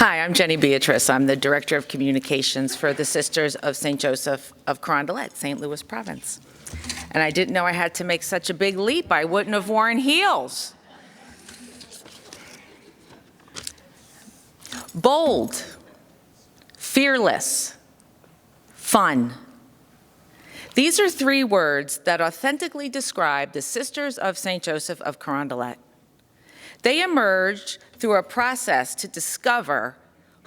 Hi, I'm Jenny Beatrice. I'm the Director of Communications for the Sisters of St. Joseph of Carondelet, St. Louis Province. And I didn't know I had to make such a big leap. I wouldn't have worn heels. Bold, fearless, fun. These are three words that authentically describe the Sisters of St. Joseph of Carondelet. They emerged through a process to discover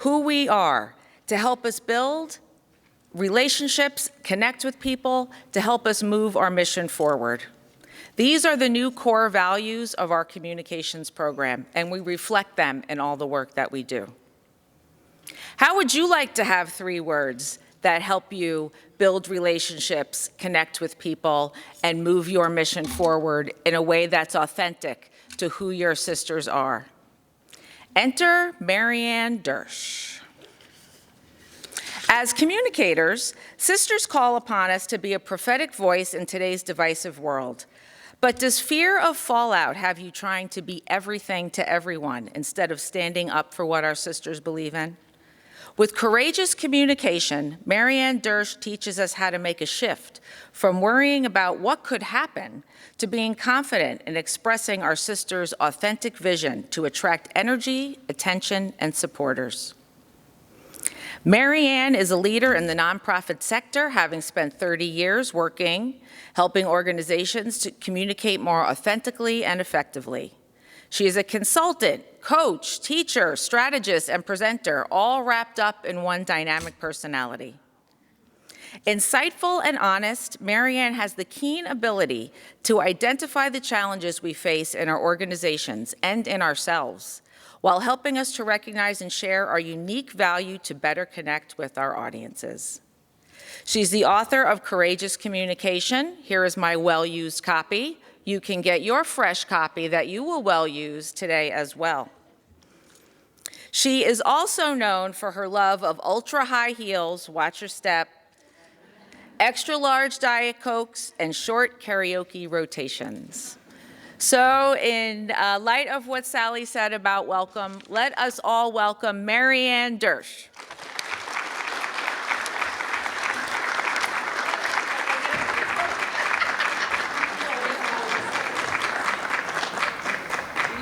who we are, to help us build relationships, connect with people, to help us move our mission forward. These are the new core values of our communications program, and we reflect them in all the work that we do. How would you like to have three words that help you build relationships, connect with people, and move your mission forward in a way that's authentic to who your sisters are? Enter Maryanne Dersch. As communicators, sisters call upon us to be a prophetic voice in today's divisive world. But does fear of fallout have you trying to be everything to everyone instead of standing up for what our sisters believe in? With courageous communication, Maryanne Dersch teaches us how to make a shift from worrying about what could happen to being confident in expressing our sisters' authentic vision to attract energy, attention, and supporters. Maryanne is a leader in the nonprofit sector, having spent 30 years helping organizations to communicate more authentically and effectively. She is a consultant, coach, teacher, strategist, and presenter, all wrapped up in one dynamic personality. Insightful and honest, Maryanne has the keen ability to identify the challenges we face in our organizations and in ourselves, while helping us to recognize and share our unique value to better connect with our audiences. She's the author of Courageous Communication. Here is my well-used copy. You can get your fresh copy that you will well use today as well. She is also known for her love of ultra-high heels, watch your step, extra-large Diet Cokes, and short karaoke rotations. So in light of what Sally said about welcome, let us all welcome Maryanne Dersch.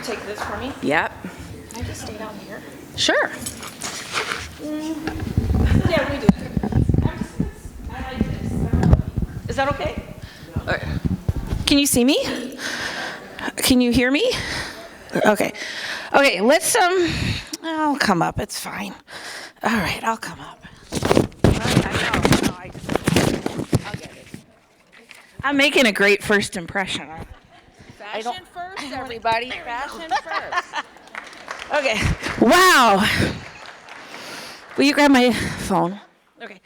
Take this for me? Yep. Can I just stay down here? Sure. Yeah, we do. I like this. Is that okay? Can you see me? Can you hear me? Okay. Okay, let's, I'll come up. It's fine. All right, I'll come up. I'll get it. I'm making a great first impression. Fashion first, everybody. Fashion first. Okay. Wow. Will you grab my phone? Okay.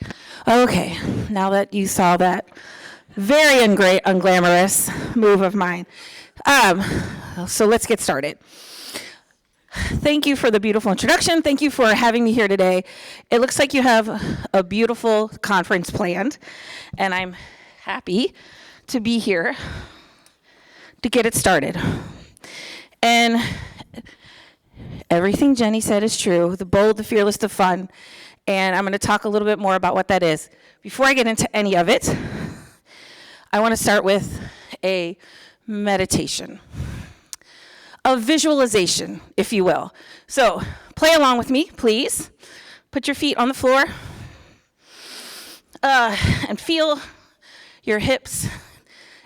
Okay. Now that you saw that very unglamorous move of mine. So let's get started. Thank you for the beautiful introduction. Thank you for having me here today. It looks like you have a beautiful conference planned, and I'm happy to be here to get it started. And everything Jenny said is true, the bold, the fearless, the fun, and I'm gonna talk a little bit more about what that is. Before I get into any of it, I wanna start with a meditation, a visualization, if you will. So play along with me, please. Put your feet on the floor and feel your hips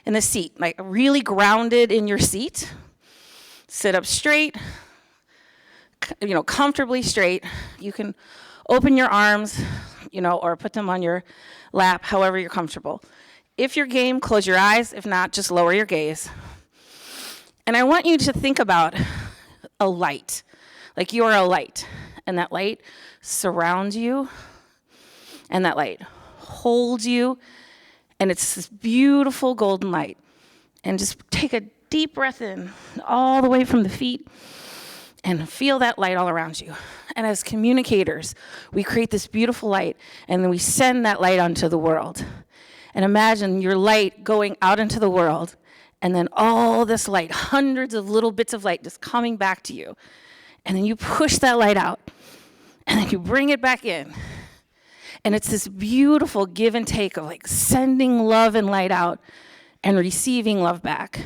in the seat, like really grounded in your seat. Sit up straight, comfortably straight. You can open your arms, or put them on your lap, however you're comfortable. If you're game, close your eyes. If not, just lower your gaze. And I want you to think about a light, like you are a light, and that light surrounds you, and that light holds you, and it's this beautiful golden light. And just take a deep breath in all the way from the feet and feel that light all around you. And as communicators, we create this beautiful light, and then we send that light onto the world. And imagine your light going out into the world, and then all this light, hundreds of little bits of light just coming back to you. And then you push that light out, and then you bring it back in. And it's this beautiful give and take of like sending love and light out and receiving love back.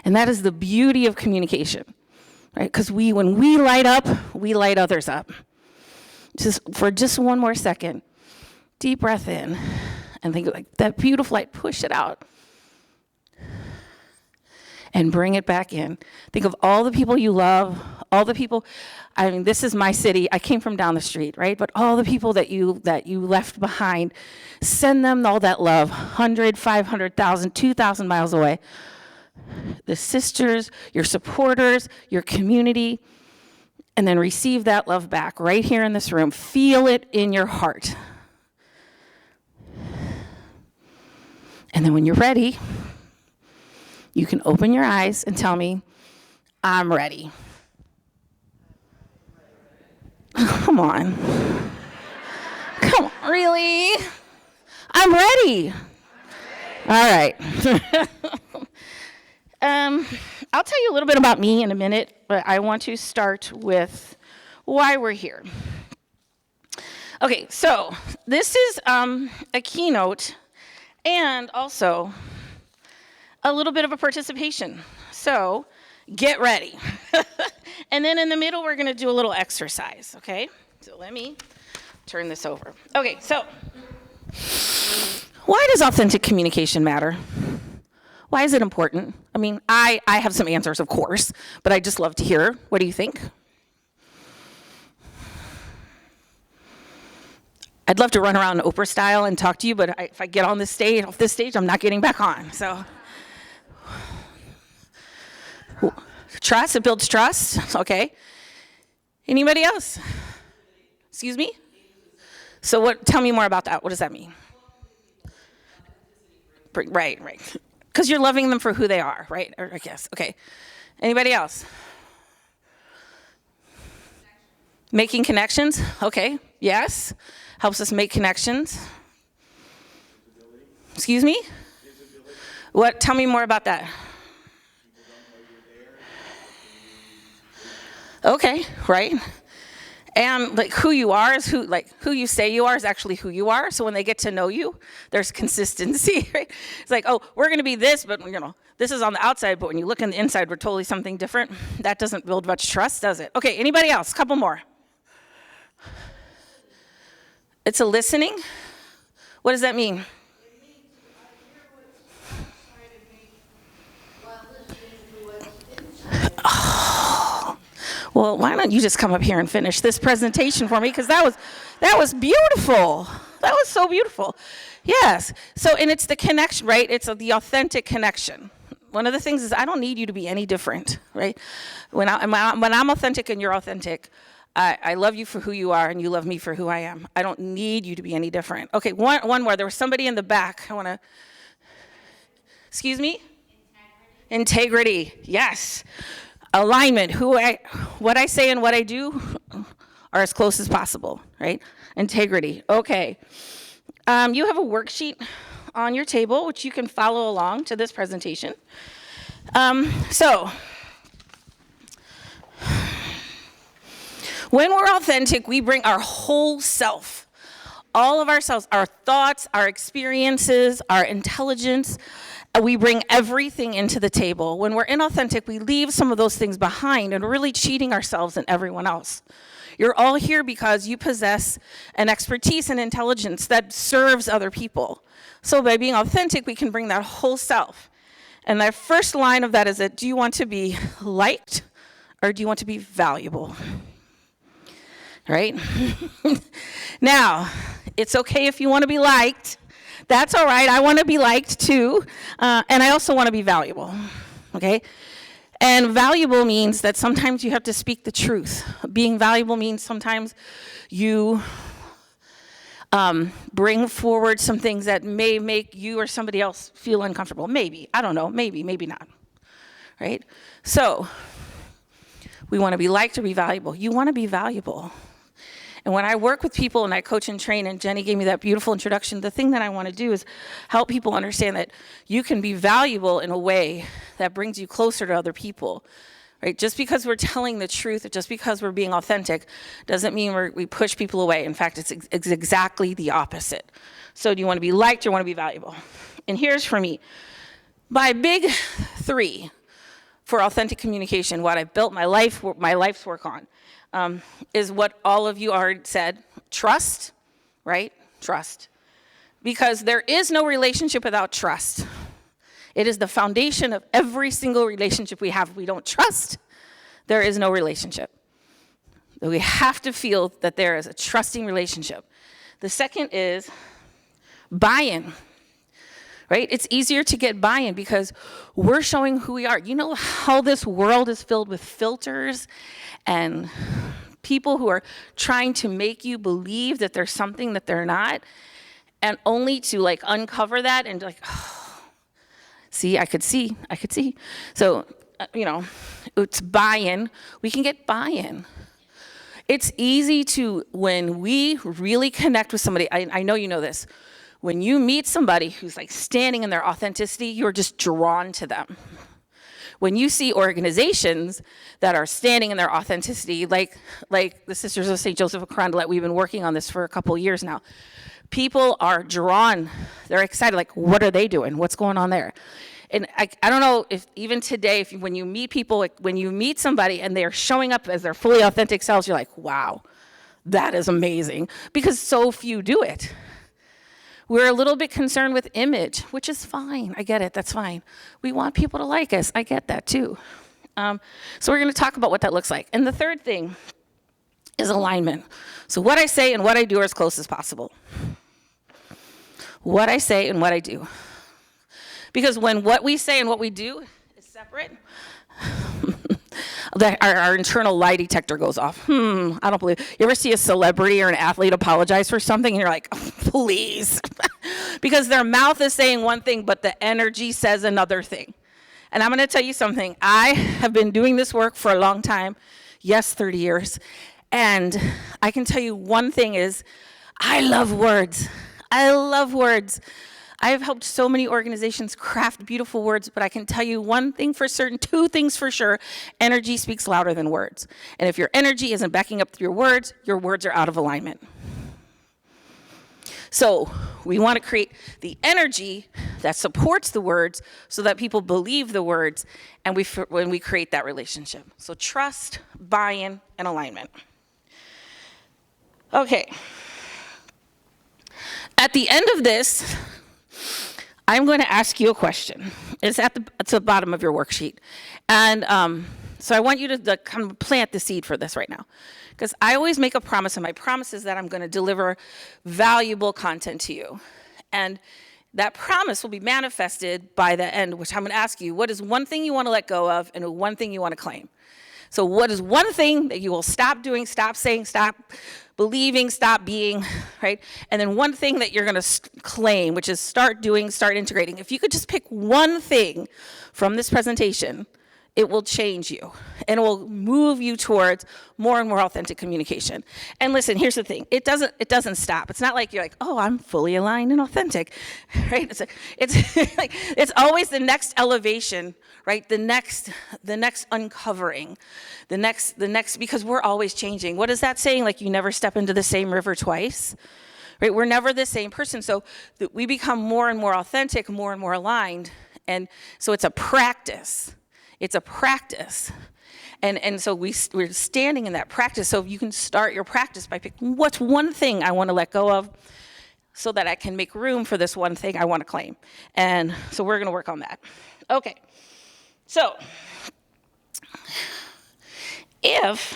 And that is the beauty of communication, right? Because when we light up, we light others up. For just one more second, deep breath in, and think like that beautiful light, push it out. And bring it back in. Think of all the people you love, all the people, I mean, this is my city. I came from down the street, right? But all the people that you left behind, send them all that love, 100, 500,000, 2,000 miles away. The sisters, your supporters, your community, and then receive that love back right here in this room. Feel it in your heart. And then when you're ready, you can open your eyes and tell me, I'm ready. Come on. Come on, really? I'm ready. All right. I'll tell you a little bit about me in a minute, but I want to start with why we're here. Okay, so this is a keynote and also a little bit of a participation. So get ready. And then in the middle, we're going to do a little exercise, okay? So let me turn this over. Okay, so why does authentic communication matter? Why is it important? I mean, I have some answers, of course, but I'd just love to hear. What do you think? I'd love to run around Oprah style and talk to you, but if I get on this stage, off this stage, I'm not getting back on, so. Trust, it builds trust, okay. Anybody else? Excuse me? So tell me more about that. What does that mean? Right. Because you're loving them for who they are, right? Or, I guess, okay. Anybody else? Making connections, okay, yes. Helps us make connections. Excuse me? What? Tell me more about that. Okay, right. And like who you are is who you say you are is actually who you are. So when they get to know you, there's consistency, right? It's like, oh, we're going to be this, but this is on the outside, but when you look on the inside, we're totally something different. That doesn't build much trust, does it? Okay, anybody else? Couple more. It's a listening. What does that mean? Well, why don't you just come up here and finish this presentation for me? Because that was beautiful. That was so beautiful. Yes. So, and it's the connection, right? It's the authentic connection. One of the things is I don't need you to be any different, right? When I'm authentic and you're authentic, I love you for who you are and you love me for who I am. I don't need you to be any different. Okay, one more. There was somebody in the back. Excuse me? Integrity. Yes. Alignment, what I say and what I do are as close as possible, right? Integrity, okay. You have a worksheet on your table, which you can follow along to this presentation. So, when we're authentic, we bring our whole self, all of ourselves, our thoughts, our experiences, our intelligence. We bring everything into the table. When we're inauthentic, we leave some of those things behind and we're really cheating ourselves and everyone else. You're all here because you possess an expertise and intelligence that serves other people. So by being authentic, we can bring that whole self. And the first line of that is that, do you want to be liked or do you want to be valuable? Right? Now, it's okay if you want to be liked. That's all right. I want to be liked too. And I also want to be valuable. Okay? And valuable means that sometimes you have to speak the truth. Being valuable means sometimes you bring forward some things that may make you or somebody else feel uncomfortable. Maybe. I don't know. Maybe not. Right? So, we want to be liked or be valuable. You want to be valuable. And when I work with people and I coach and train, and Jenny gave me that beautiful introduction, the thing that I want to do is help people understand that you can be valuable in a way that brings you closer to other people. right? Just because we're telling the truth, just because we're being authentic, doesn't mean we push people away. In fact, it's exactly the opposite. So do you want to be liked or want to be valuable? And here's for me. My big 3 for authentic communication, what I've built my life's work on, is what all of you already said. Trust, right? Trust. Because there is no relationship without trust. It is the foundation of every single relationship we have. If we don't trust, there is no relationship. We have to feel that there is a trusting relationship. The second is buy-in, right? It's easier to get buy-in because we're showing who we are. You know how this world is filled with filters and people who are trying to make you believe that there's something that they're not, and only to like uncover that and like, oh, see, I could see. So, it's buy-in. We can get buy-in. It's easy to, when we really connect with somebody, I know you know this, when you meet somebody who's like standing in their authenticity, you're just drawn to them. When you see organizations that are standing in their authenticity, like the Sisters of St. Joseph of Carondelet, we've been working on this for a couple years now. People are drawn, they're excited, like, what are they doing? What's going on there? And I don't know if even today, when you meet people, like when you meet somebody and they're showing up as their fully authentic selves, you're like, wow, that is amazing, because so few do it. We're a little bit concerned with image, which is fine. I get it, that's fine. We want people to like us, I get that too. So we're gonna talk about what that looks like. And the third thing is alignment. So what I say and what I do are as close as possible. What I say and what I do. Because when what we say and what we do is separate, our internal lie detector goes off. I don't believe. You ever see a celebrity or an athlete apologize for something and you're like, oh, please. Because their mouth is saying one thing, but the energy says another thing. And I'm going to tell you something. I have been doing this work for a long time. Yes, 30 years. And I can tell you one thing is, I love words. I love words. I have helped so many organizations craft beautiful words, but I can tell you one thing for certain, 2 things for sure. Energy speaks louder than words. And if your energy isn't backing up your words are out of alignment. So we want to create the energy that supports the words so that people believe the words, and when we create that relationship. So trust, buy-in, and alignment. Okay. At the end of this, I'm going to ask you a question. It's at the bottom of your worksheet. And so I want you to kind of plant the seed for this right now. Because I always make a promise, and my promise is that I'm going to deliver valuable content to you. And that promise will be manifested by the end, which I'm going to ask you, what is one thing you want to let go of and one thing you want to claim? So what is one thing that you will stop doing, stop saying, stop believing, stop being, right? And then one thing that you're going to claim, which is start doing, start integrating. If you could just pick one thing from this presentation, it will change you, and it will move you towards more and more authentic communication. And listen, here's the thing. It doesn't stop. It's not like you're like, oh, I'm fully aligned and authentic, right? It's always the next elevation, right? The next uncovering, the next, because we're always changing. What is that saying? Like, you never step into the same river twice, right? We're never the same person. So we become more and more authentic, more and more aligned. And so it's a practice. It's a practice. And so we're standing in that practice. So you can start your practice by picking, what's one thing I want to let go of so that I can make room for this one thing I want to claim. And so we're going to work on that. Okay. So if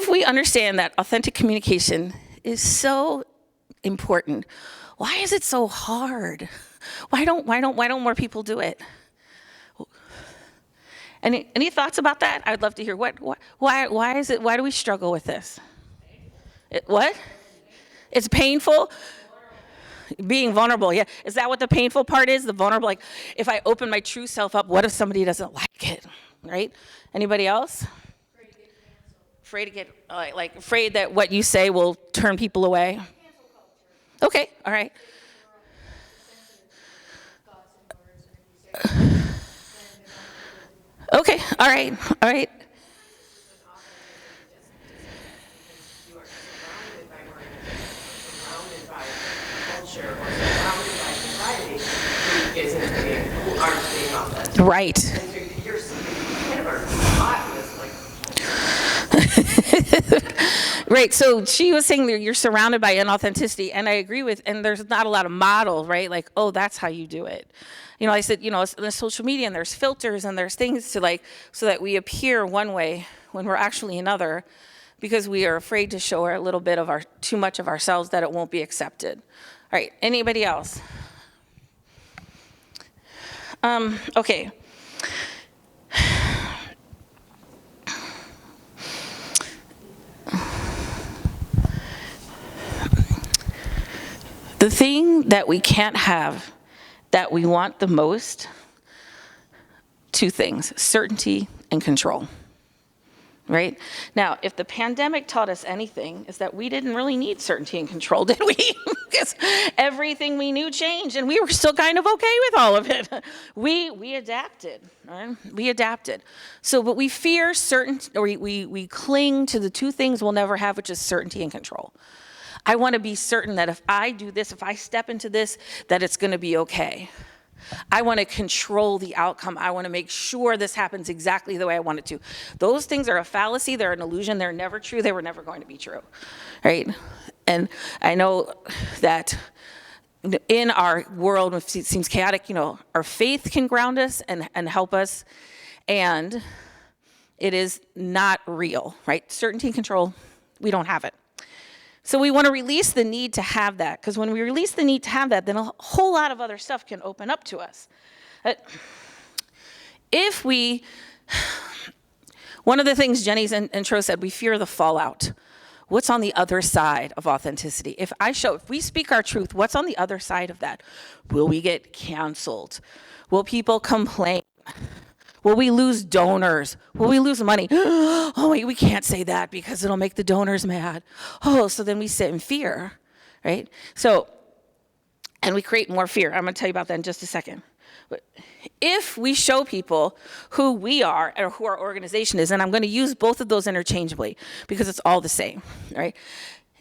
we understand that authentic communication is so important, why is it so hard? Why don't more people do it? Any thoughts about that? I'd love to hear. Why is it? Why do we struggle with this? What? It's painful. Being vulnerable, yeah. Is that what the painful part is? The vulnerable, like, if I open my true self up, what if somebody doesn't like it, right? Anybody else? Afraid to get, afraid that what you say will turn people away? Okay, all right. All right, all right. You are surrounded by organizations, surrounded by culture, or surrounded by society who aren't being authentic. Right. And so you're kind of are caught in this, like, Right, so she was saying that you're surrounded by inauthenticity, and I agree with, and there's not a lot of models, right? Like, oh, that's how you do it. You know, I said, you know, there's social media, and there's filters, and there's things to like, so that we appear one way when we're actually another, because we are afraid to show a little bit of too much of ourselves that it won't be accepted. All right, anybody else? Okay. The thing that we can't have that we want the most, two things, certainty and control, right? Now, if the pandemic taught us anything, is that we didn't really need certainty and control, did we? Because everything we knew changed, and we were still kind of okay with all of it. We adapted, right? We adapted. So, but we fear or we cling to the two things we'll never have, which is certainty and control. I want to be certain that if I do this, if I step into this, that it's going to be okay. I want to control the outcome. I want to make sure this happens exactly the way I want it to. Those things are a fallacy. They're an illusion. They're never true. They were never going to be true, right? And I know that in our world, it seems chaotic, you know, our faith can ground us and help us, and it is not real, right? Certainty and control, we don't have it. So we want to release the need to have that, because when we release the need to have that, then a whole lot of other stuff can open up to us. One of the things Jenny's intro said, we fear the fallout. What's on the other side of authenticity? If we speak our truth, what's on the other side of that? Will we get canceled? Will people complain? Will we lose donors? Will we lose money? Oh, wait, we can't say that because it'll make the donors mad. Oh, so then we sit in fear, right? So, and we create more fear. I'm going to tell you about that in just a second. But if we show people who we are or who our organization is, and I'm going to use both of those interchangeably because it's all the same, right?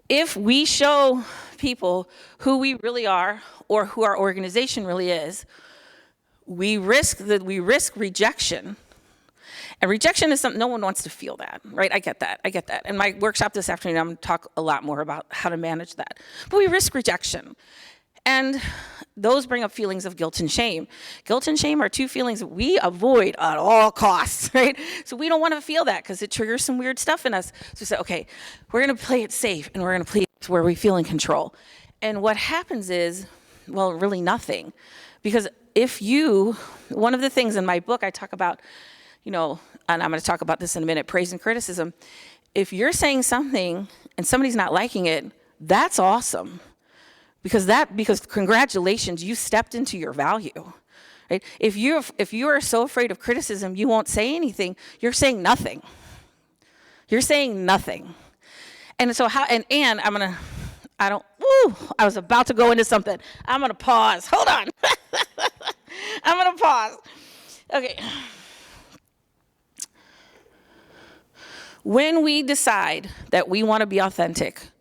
If we show people who we really are or who our organization really is, we risk rejection. And rejection is something, no one wants to feel that, right? I get that. In my workshop this afternoon, I'm going to talk a lot more about how to manage that. But we risk rejection. And those bring up feelings of guilt and shame. Guilt and shame are two feelings that we avoid at all costs, right? So we don't want to feel that because it triggers some weird stuff in us. So we say, okay, we're going to play it safe and we're going to play it where we feel in control. And what happens is, well, really nothing. Because one of the things in my book I talk about, you know, and I'm going to talk about this in a minute, praise and criticism. If you're saying something and somebody's not liking it, that's awesome. Because congratulations, you stepped into your value, right? If you are so afraid of criticism, you won't say anything. You're saying nothing. You're saying nothing. And so I was about to go into something. I'm going to pause. Hold on. I'm going to pause. Okay. When we decide that we want to be authentic,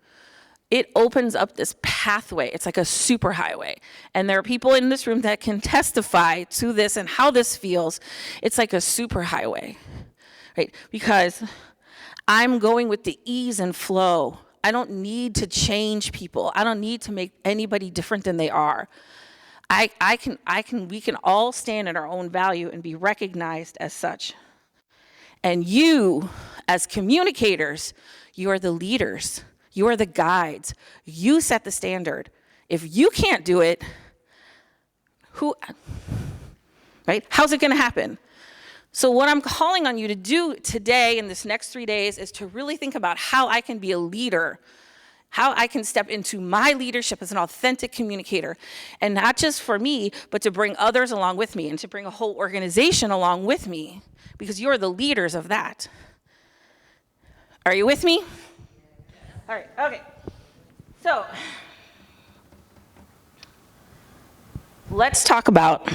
it opens up this pathway. It's like a superhighway. And there are people in this room that can testify to this and how this feels. It's like a superhighway, right? Because I'm going with the ease and flow. I don't need to change people. I don't need to make anybody different than they are. We can all stand in our own value and be recognized as such. And you, as communicators, you are the leaders. You are the guides. You set the standard. If you can't do it, right? How's it going to happen? So what I'm calling on you to do today in this next 3 days is to really think about how I can be a leader, how I can step into my leadership as an authentic communicator, and not just for me, but to bring others along with me and to bring a whole organization along with me, because you're the leaders of that. Are you with me? All right, okay. So let's talk about,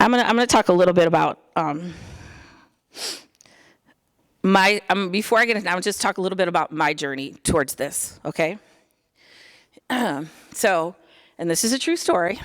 I'm gonna talk a little bit about Before I get into, I'll just talk a little bit about my journey towards this, okay? And this is a true story.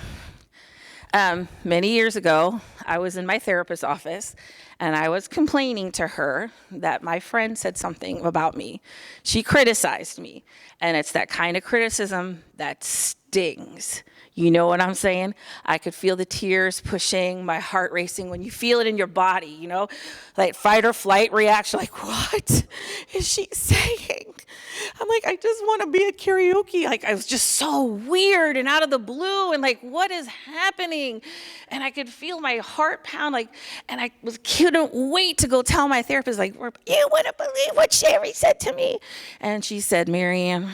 Many years ago, I was in my therapist's office, and I was complaining to her that my friend said something about me. She criticized me, and it's that kind of criticism that stings. You know what I'm saying? I could feel the tears pushing, my heart racing when you feel it in your body, you know? Like fight or flight reaction, like, what is she saying? I'm like, I just want to be at karaoke. Like, I was just so weird and out of the blue and like, what is happening? And I could feel my heart pound, like, and I couldn't wait to go tell my therapist, like, you wouldn't believe what Sherry said to me. And she said, Maryanne,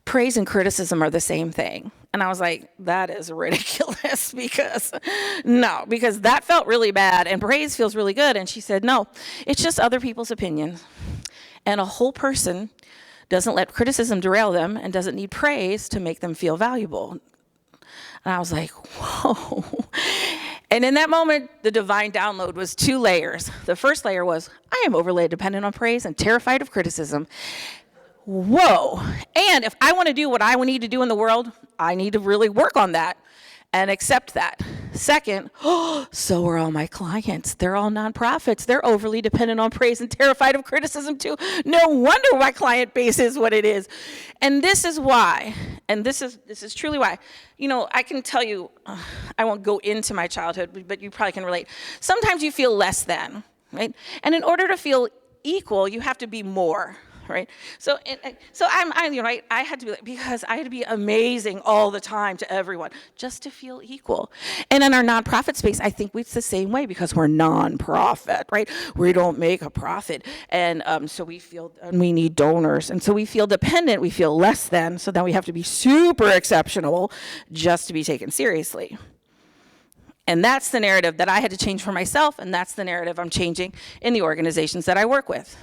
praise and criticism are the same thing. And I was like, that is ridiculous because that felt really bad and praise feels really good. And she said, no, it's just other people's opinions. And a whole person doesn't let criticism derail them and doesn't need praise to make them feel valuable. And I was like, whoa. And in that moment, the divine download was 2 layers. The first layer was, I am overly dependent on praise and terrified of criticism. Whoa. And if I want to do what I need to do in the world, I need to really work on that and accept that. Second, so are all my clients. They're all nonprofits. They're overly dependent on praise and terrified of criticism too. No wonder my client base is what it is. And this is why, and this is truly why. You know, I can tell you, I won't go into my childhood, but you probably can relate. Sometimes you feel less than, right? And in order to feel equal, you have to be more. Right, so I had to be because I had to be amazing all the time to everyone just to feel equal. And in our nonprofit space, I think it's the same way because we're nonprofit, right? We don't make a profit, and so we feel and we need donors, and so we feel dependent. We feel less than, so then we have to be super exceptional just to be taken seriously. And that's the narrative that I had to change for myself, and that's the narrative I'm changing in the organizations that I work with.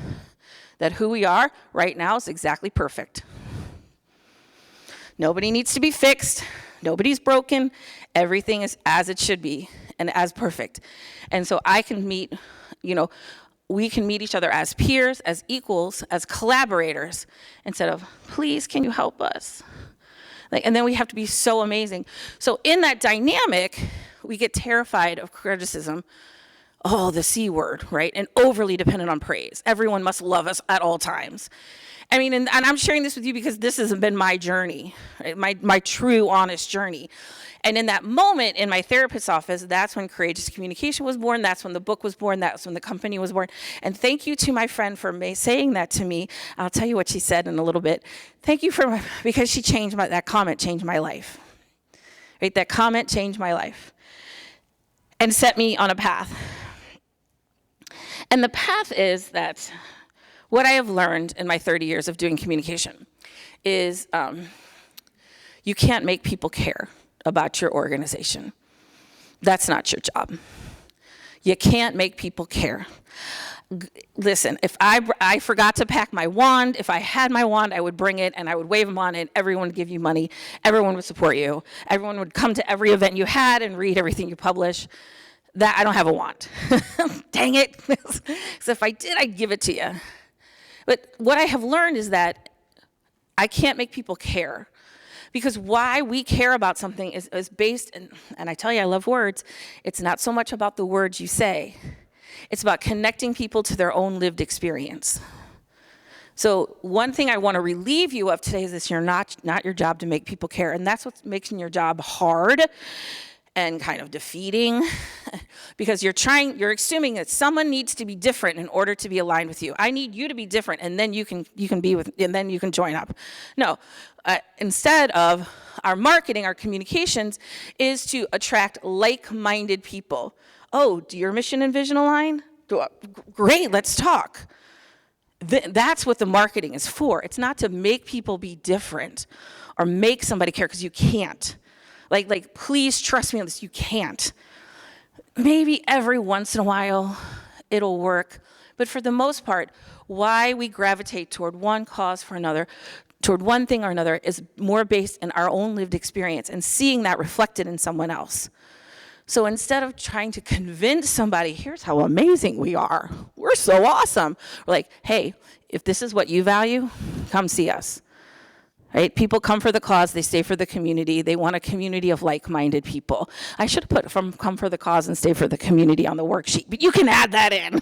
That who we are right now is exactly perfect. Nobody needs to be fixed. Nobody's broken. Everything is as it should be and as perfect. And so I can meet, we can meet each other as peers, as equals, as collaborators, instead of, please, can you help us? And then we have to be so amazing. So in that dynamic, we get terrified of criticism. Oh, the C word, right? And overly dependent on praise. Everyone must love us at all times. I mean, and I'm sharing this with you because this has been my journey, right? my true, honest journey. And in that moment in my therapist's office, that's when Courageous Communication was born. That's when the book was born. That's when the company was born. And thank you to my friend for saying that to me. I'll tell you what she said in a little bit. Thank you because she changed that comment changed my life. Right? That comment changed my life and set me on a path. And the path is that what I have learned in my 30 years of doing communication is you can't make people care about your organization. That's not your job. You can't make people care. Listen, if I forgot to pack my wand, if I had my wand, I would bring it and I would wave them on it. Everyone would give you money. Everyone would support you. Everyone would come to every event you had and read everything you publish. That I don't have a wand. Dang it. So if I did, I'd give it to you. But what I have learned is that I can't make people care. Because why we care about something is based, and I tell you I love words, it's not so much about the words you say. It's about connecting people to their own lived experience. So one thing I want to relieve you of today is this: you're not your job to make people care. And that's what's making your job hard and kind of defeating, because you're assuming that someone needs to be different in order to be aligned with you. I need you to be different, and then you can be with, and then you can join up. No, instead of our marketing, our communications is to attract like-minded people. Oh, do your mission and vision align? Great, let's talk. That's what the marketing is for. It's not to make people be different or make somebody care, because you can't. Like, please trust me on this, you can't. Maybe every once in a while it'll work, but for the most part, why we gravitate toward one cause for another, toward one thing or another, is more based in our own lived experience and seeing that reflected in someone else. So instead of trying to convince somebody, here's how amazing we are, we're so awesome, we're like, hey, if this is what you value, come see us. Right? People come for the cause, they stay for the community. They want a community of like-minded people. I should have put from come for the cause and stay for the community on the worksheet, but you can add that in.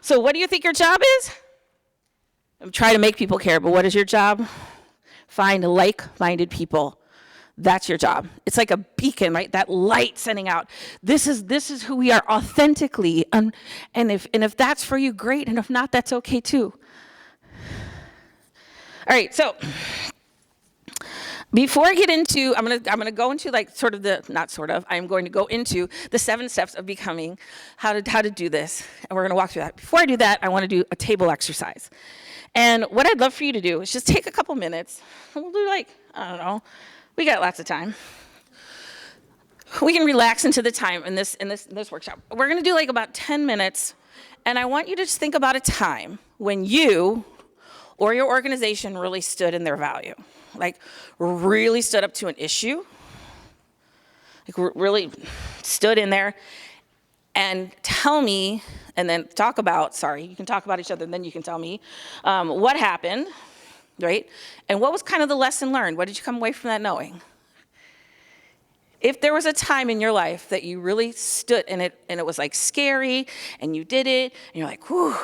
So what do you think your job is? I'm trying to make people care, but what is your job? Find like-minded people. That's your job. It's like a beacon, right? That light sending out. This is who we are authentically. And if that's for you, great. And if not, that's okay too. All right, so before I get into, I'm gonna go into like I'm going to go into the 7 steps of becoming, how to do this, and we're gonna walk through that. Before I do that, I wanna do a table exercise. And what I'd love for you to do is just take a couple minutes, and we'll do like, I don't know, we got lots of time. We can relax into the time in this workshop. We're gonna do like about 10 minutes, and I want you to just think about a time when you or your organization really stood in their value, like really stood up to an issue, like really stood in there, and tell me, and then talk about, you can talk about each other, and then you can tell me what happened, right? And what was kind of the lesson learned? What did you come away from that knowing? If there was a time in your life that you really stood in it, and it was like scary, and you did it, and you're like, whew,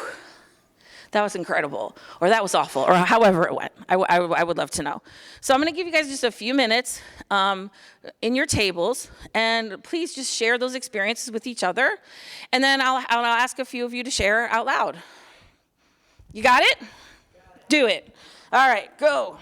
that was incredible, or that was awful, or however it went. I would love to know. So I'm gonna give you guys just a few minutes in your tables, and please just share those experiences with each other, and then I'll ask a few of you to share out loud. You got it? Do it. All right, go.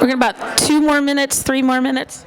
We're going to about 2 more minutes, 3 more minutes.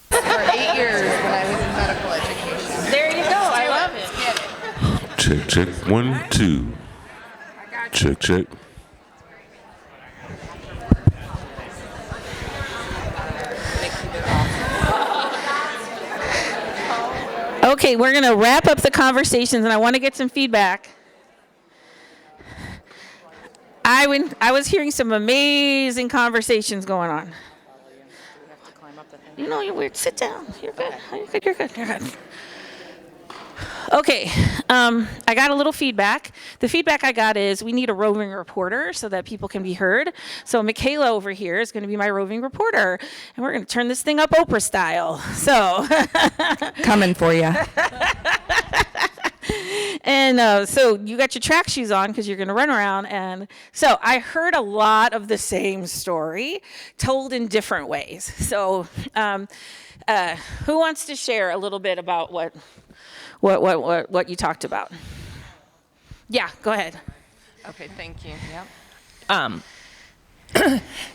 For 8 years when I was in medical education. There you go. I love it. Check, check, 1, 2. Check, check. Okay, we're going to wrap up the conversations, and I want to get some feedback. I was hearing some amazing conversations going on. You know, you're weird. Sit down. You're good. You're good. You're good. You're good. Okay, I got a little feedback. The feedback I got is we need a roving reporter so that people can be heard. So Michaela over here is going to be my roving reporter, and we're going to turn this thing up Oprah style. So Coming for you. And so you got your track shoes on because you're going to run around. And so I heard a lot of the same story told in different ways. So who wants to share a little bit about what you talked about? Yeah, go ahead. Okay, thank you. Yep.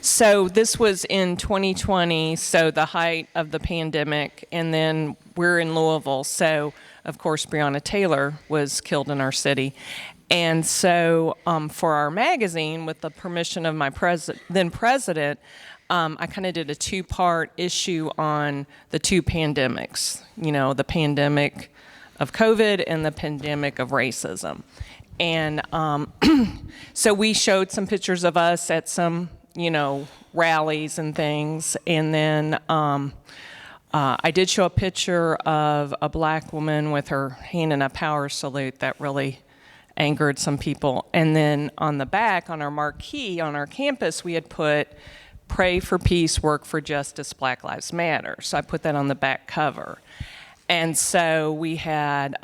So this was in 2020, so the height of the pandemic, and then we're in Louisville, so of course Breonna Taylor was killed in our city. And so for our magazine, with the permission of my then president, I kind of did a 2-part issue on the 2 pandemics, you know, the pandemic of COVID and the pandemic of racism. And so we showed some pictures of us at some, you know, rallies and things. And then I did show a picture of a black woman with her hand in a power salute that really angered some people. And then on the back, on our marquee on our campus, we had put "Pray for peace, work for justice, Black Lives Matter." So I put that on the back cover. And so we had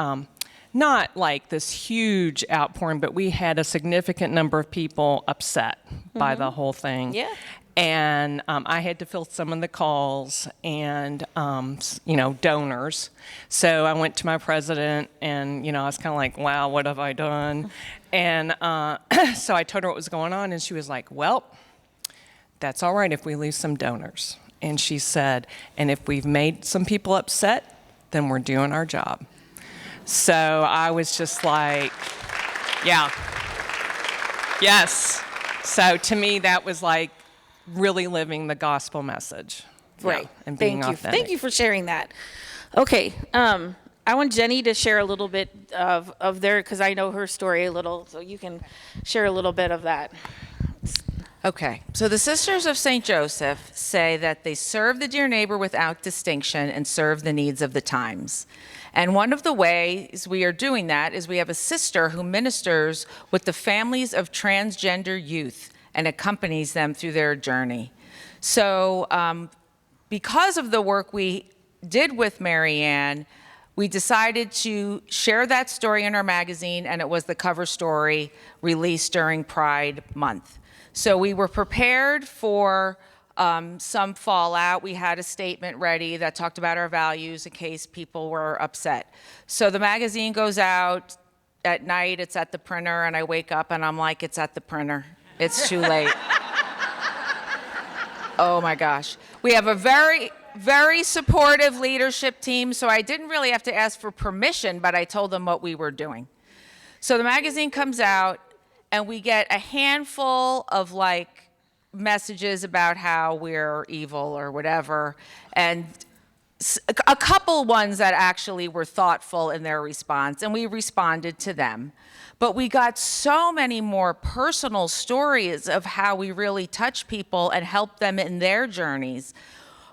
not like this huge outpouring, but we had a significant number of people upset by the whole thing. Yeah. And I had to fill some of the calls and, you know, donors. So I went to my president and, you know, I was kind of like, wow, what have I done? And so I told her what was going on, and she was like, well, that's all right if we lose some donors. And she said, and if we've made some people upset, then we're doing our job. So I was just like, yeah, yes. So to me, that was like really living the gospel message. Right. Yeah, and being Thank you. authentic. Thank you for sharing that. Okay. I want Jenny to share a little bit of their, because I know her story a little, so you can share a little bit of that. Okay, so the Sisters of St. Joseph say that they serve the dear neighbor without distinction and serve the needs of the times. And one of the ways we are doing that is we have a sister who ministers with the families of transgender youth and accompanies them through their journey. So because of the work we did with Maryanne, we decided to share that story in our magazine, and it was the cover story released during Pride Month. So we were prepared for some fallout. We had a statement ready that talked about our values in case people were upset. So the magazine goes out at night, it's at the printer, and I wake up and I'm like, it's at the printer. It's too late. Oh my gosh. We have a very, very supportive leadership team, so I didn't really have to ask for permission, but I told them what we were doing. So the magazine comes out, and we get a handful of messages about how we're evil or whatever, and a couple ones that actually were thoughtful in their response, and we responded to them. But we got so many more personal stories of how we really touch people and help them in their journeys.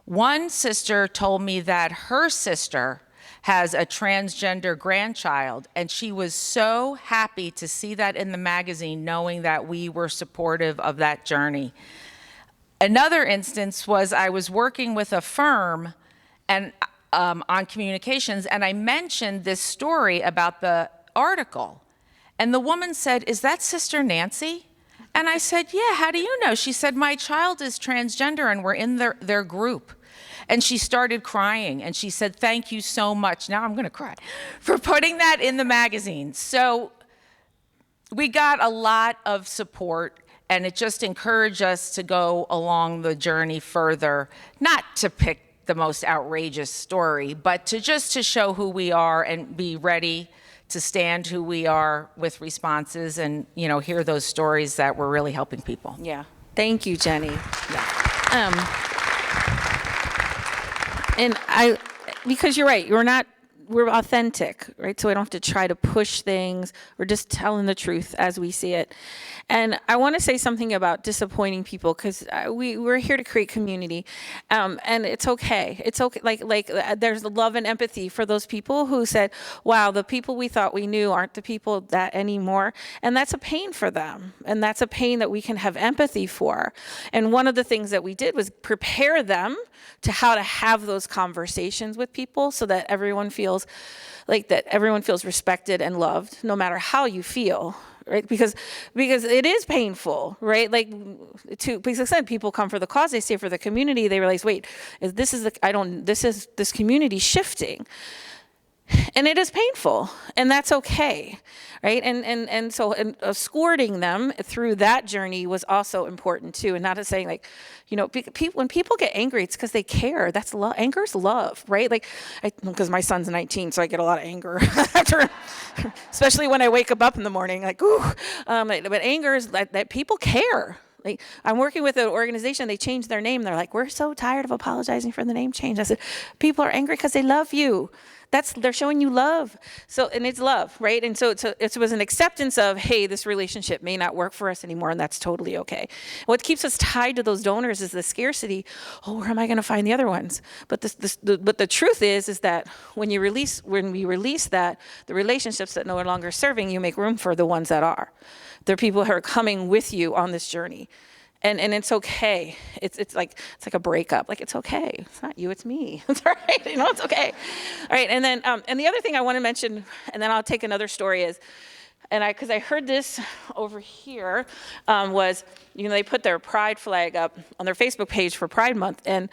One sister told me that her sister has a transgender grandchild, and she was so happy to see that in the magazine, knowing that we were supportive of that journey. Another instance was I was working with a firm and on communications, and I mentioned this story about the article. And the woman said, "Is that Sister Nancy?" And I said, "Yeah, how do you know?" She said, "My child is transgender and we're in their group." And she started crying, and she said, "Thank you so much," now I'm gonna cry, "for putting that in the magazine." So we got a lot of support, and it just encouraged us to go along the journey further, not to pick the most outrageous story, but to show who we are and be ready to stand who we are with responses and, hear those stories that were really helping people. Yeah. Thank you, Jenny. Yeah. And because you're right, we're authentic, right? So I don't have to try to push things. We're just telling the truth as we see it. And I want to say something about disappointing people, because we're here to create community, and it's okay. It's okay. Like there's love and empathy for those people who said, "Wow, the people we thought we knew aren't the people that anymore," and that's a pain for them, and that's a pain that we can have empathy for. And one of the things that we did was prepare them to how to have those conversations with people, so that everyone feels respected and loved, no matter how you feel, right? Because it is painful, right? Because I said, people come for the cause, they stay for the community. They realize, wait, this community shifting. And it is painful, and that's okay, right? And so escorting them through that journey was also important too, and not just saying when people get angry, it's because they care. That's love. Anger's love, right? Because my son's 19, so I get a lot of anger after, especially when I wake up in the morning, ooh. But anger is that people care. I'm working with an organization, they changed their name. They're like, "We're so tired of apologizing for the name change." I said, people are angry because they love you. They're showing you love. So, and it's love, right? And so it was an acceptance of, hey, this relationship may not work for us anymore, and that's totally okay. What keeps us tied to those donors is the scarcity. Oh, where am I going to find the other ones? But the truth is that when we release that, the relationships that no longer serving, you make room for the ones that are. There are people who are coming with you on this journey. And it's okay. It's like a breakup. It's okay. It's not you, it's me. It's all right. It's okay. All right. And then and the other thing I want to mention, and then I'll take another story, is, because I heard this over here, was they put their Pride flag up on their Facebook page for Pride Month, and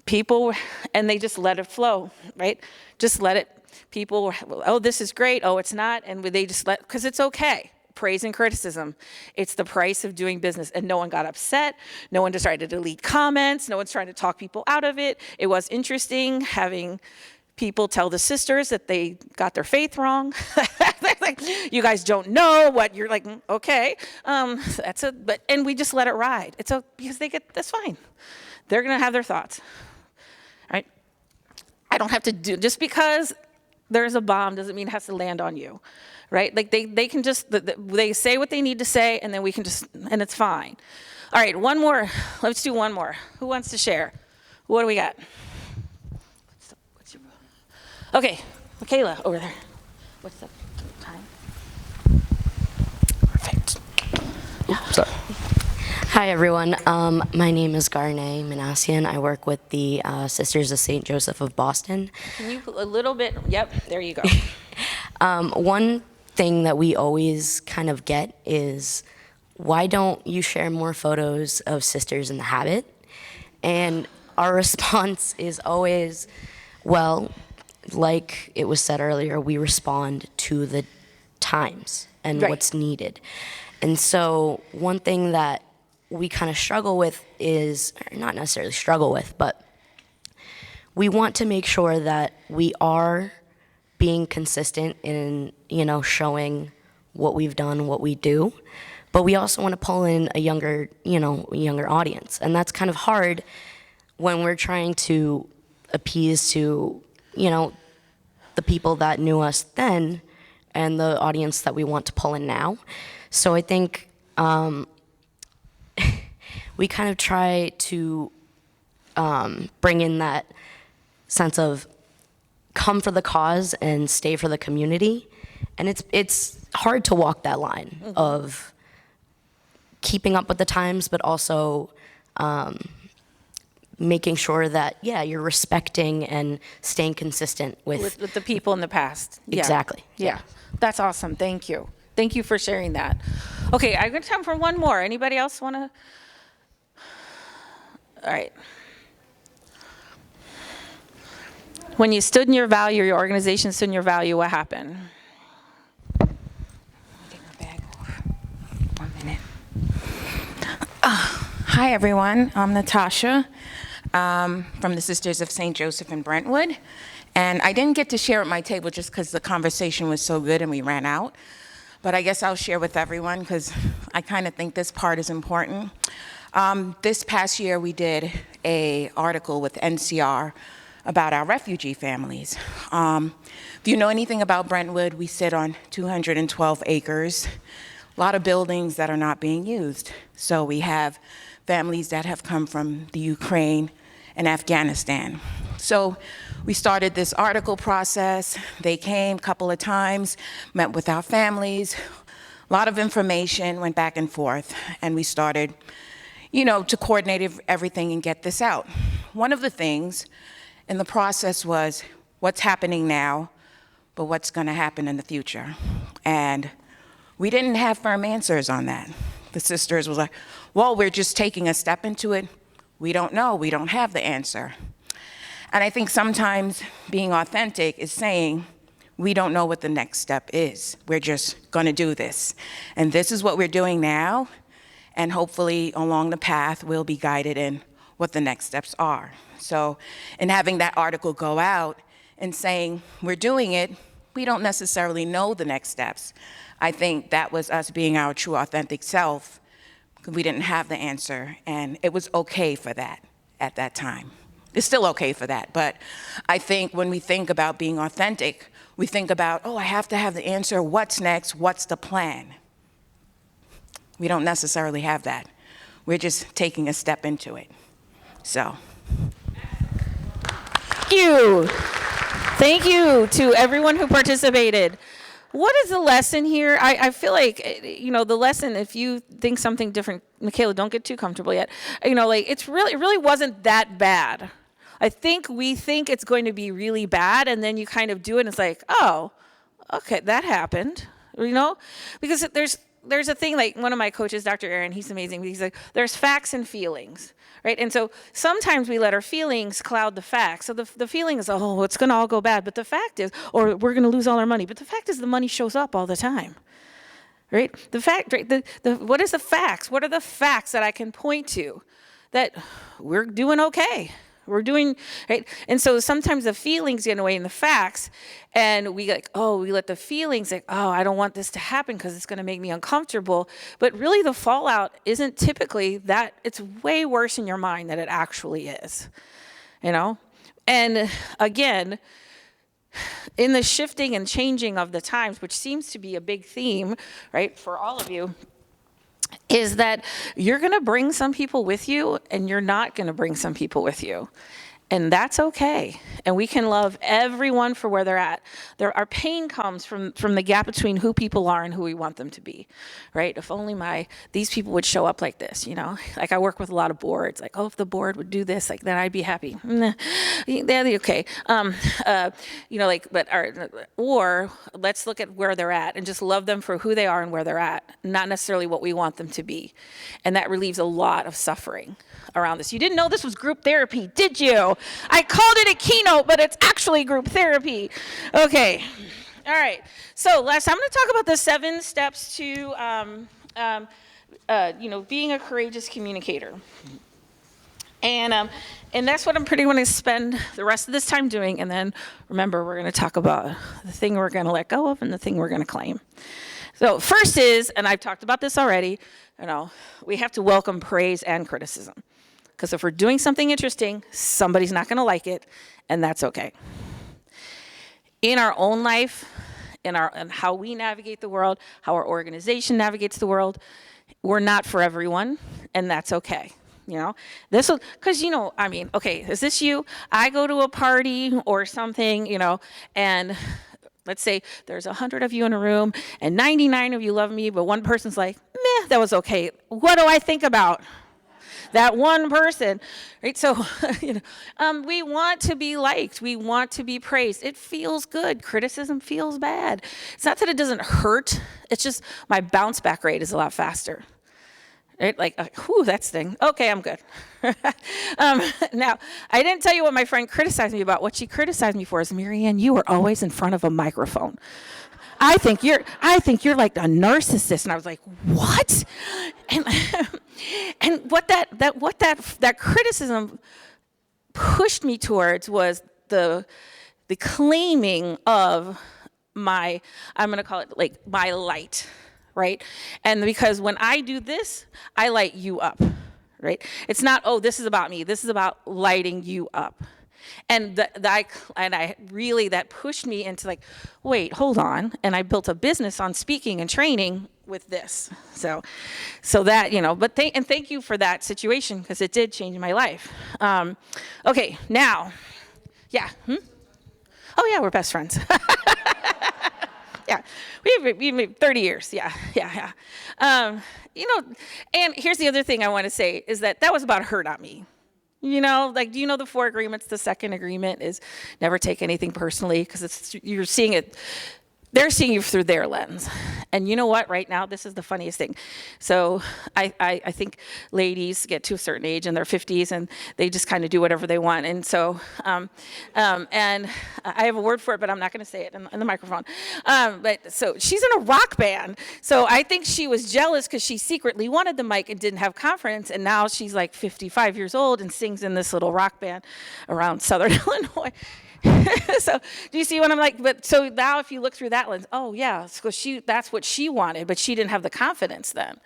they just let it flow, right? Just let it. People were, "Oh, this is great. Oh, it's not," and they just because it's okay. Praise and criticism. It's the price of doing business. And no one got upset. No one decided to delete comments. No one's trying to talk people out of it. It was interesting having people tell the sisters that they got their faith wrong. You guys don't know what you're like, okay. And we just let it ride. Because that's fine. They're going to have their thoughts. Right? I don't have to just because there's a bomb doesn't mean it has to land on you. Right? They can just, they say what they need to say, and then we can and it's fine. All right, one more. Let's do one more. Who wants to share? What do we got? Okay, Michaela, over there. What's the time? Perfect. Yeah. Sorry. Hi, everyone. My name is Garnay Manassian. I work with the Sisters of St. Joseph of Boston. Can you put a little bit? Yep, there you go. One thing that we always kind of get is, why don't you share more photos of sisters in the habit? And our response is always, well, like it was said earlier, we respond to the times and Right. what's needed. And so one thing that we kind of struggle with is, or not necessarily struggle with, but we want to make sure that we are being consistent in, showing what we've done, what we do, but we also want to pull in a younger audience. And that's kind of hard when we're trying to appease to, the people that knew us then and the audience that we want to pull in now. So I think we kind of try to bring in that sense of come for the cause and stay for the community. And it's hard to walk that line of keeping up with the times, but also making sure that, you're respecting and staying consistent with With the people in the past. Yeah. Exactly. Yeah. That's awesome. Thank you. Thank you for sharing that. Okay, I've got time for one more. Anybody else want to? All right. When you stood in your value, your organization stood in your value, what happened? Take my bag off. 1 minute. Hi, everyone. I'm Natasha from the Sisters of St. Joseph in Brentwood. And I didn't get to share at my table just because the conversation was so good and we ran out. But I guess I'll share with everyone because I kind of think this part is important. This past year, we did an article with NCR about our refugee families. If you know anything about Brentwood, we sit on 212 acres, a lot of buildings that are not being used. So we have families that have come from the Ukraine and Afghanistan. So we started this article process. They came a couple of times, met with our families, a lot of information, went back and forth, and we started, to coordinate everything and get this out. One of the things in the process was what's happening now, but what's going to happen in the future. And we didn't have firm answers on that. The sisters was like, well, we're just taking a step into it. We don't know. We don't have the answer. And I think sometimes being authentic is saying, we don't know what the next step is. We're just going to do this. And this is what we're doing now. And hopefully along the path, we'll be guided in what the next steps are. So in having that article go out and saying, we're doing it, we don't necessarily know the next steps. I think that was us being our true authentic self, because we didn't have the answer. And it was okay for that at that time. It's still okay for that, but I think when we think about being authentic, we think about, oh, I have to have the answer, what's next, what's the plan? We don't necessarily have that. We're just taking a step into it, so. Thank you. Thank you to everyone who participated. What is the lesson here? I feel like, the lesson, if you think something different, Michaela, don't get too comfortable yet. It really wasn't that bad. I think we think it's going to be really bad, and then you kind of do it, and it's like, oh, okay, that happened, Because there's a thing, like one of my coaches, Dr. Aaron, he's amazing. He's like, there's facts and feelings, right? And so sometimes we let our feelings cloud the facts. So the feeling is, oh, it's going to all go bad. But the fact is, or we're going to lose all our money. But the fact is the money shows up all the time, right? The fact, right? What is the facts? What are the facts that I can point to that we're doing okay? We're doing, right? And so sometimes the feelings get in the way in the facts, and we let the feelings like, oh, I don't want this to happen because it's going to make me uncomfortable. But really the fallout isn't typically that. It's way worse in your mind than it actually is, And again, in the shifting and changing of the times, which seems to be a big theme, right, for all of you, is that you're going to bring some people with you and you're not going to bring some people with you. And that's okay. And we can love everyone for where they're at. Our pain comes from the gap between who people are and who we want them to be, right? If only these people would show up like this, you know? Like I work with a lot of boards, like, oh, if the board would do this, like then I'd be happy. They're okay. You know, like, or let's look at where they're at and just love them for who they are and where they're at, not necessarily what we want them to be. And that relieves a lot of suffering around this. You didn't know this was group therapy, did you? I called it a keynote, but it's actually group therapy. Okay. All right. So I'm going to talk about the 7 steps to, you know, being a courageous communicator. And that's what I'm pretty going to spend the rest of this time doing. And then remember, we're going to talk about the thing we're going to let go of and the thing we're going to claim. So first is, and I've talked about this already, you know, we have to welcome praise and criticism. Because if we're doing something interesting, somebody's not going to like it, and that's okay. In our own life, and how we navigate the world, how our organization navigates the world, we're not for everyone, and that's okay. You know, because, you know, I mean, okay, is this you? I go to a party or something, you know, and let's say there's 100 of you in a room, and 99 of you love me, but one person's like, meh, that was okay. What do I think about that one person, right? So, you know, we want to be liked. We want to be praised. It feels good. Criticism feels bad. It's not that it doesn't hurt. It's just my bounce back rate is a lot faster. Right? Like, whew, that sting. Okay, I'm good. Now, I didn't tell you what my friend criticized me about. What she criticized me for is, Maryanne, you are always in front of a microphone. I think you're like a narcissist. And I was like, what? And what that criticism pushed me towards was the claiming of my, I'm going to call it like my light, right? And because when I do this, I light you up, right? It's not, oh, this is about me. This is about lighting you up. And that pushed me into like, wait, hold on. And I built a business on speaking and training with this. So that, you know, but thank you for that situation, because it did change my life. Okay, now, yeah. Oh yeah, we're best friends. Yeah, we've 30 years. Yeah. You know, and here's the other thing I want to say is that was about her, not me. You know, like, do you know the 4 agreements? The second agreement is never take anything personally, because you're seeing it. They're seeing you through their lens. And you know what? Right now, this is the funniest thing. So I think ladies get to a certain age in their 50s and they just kind of do whatever they want. And so, and I have a word for it, but I'm not going to say it in the microphone. But so she's in a rock band. So I think she was jealous because she secretly wanted the mic and didn't have confidence. And now she's like 55 years old and sings in this little rock band around Southern Illinois. So do you see what I'm like? But so now if you look through that lens, oh yeah, so that's what she wanted, but she didn't have the confidence then.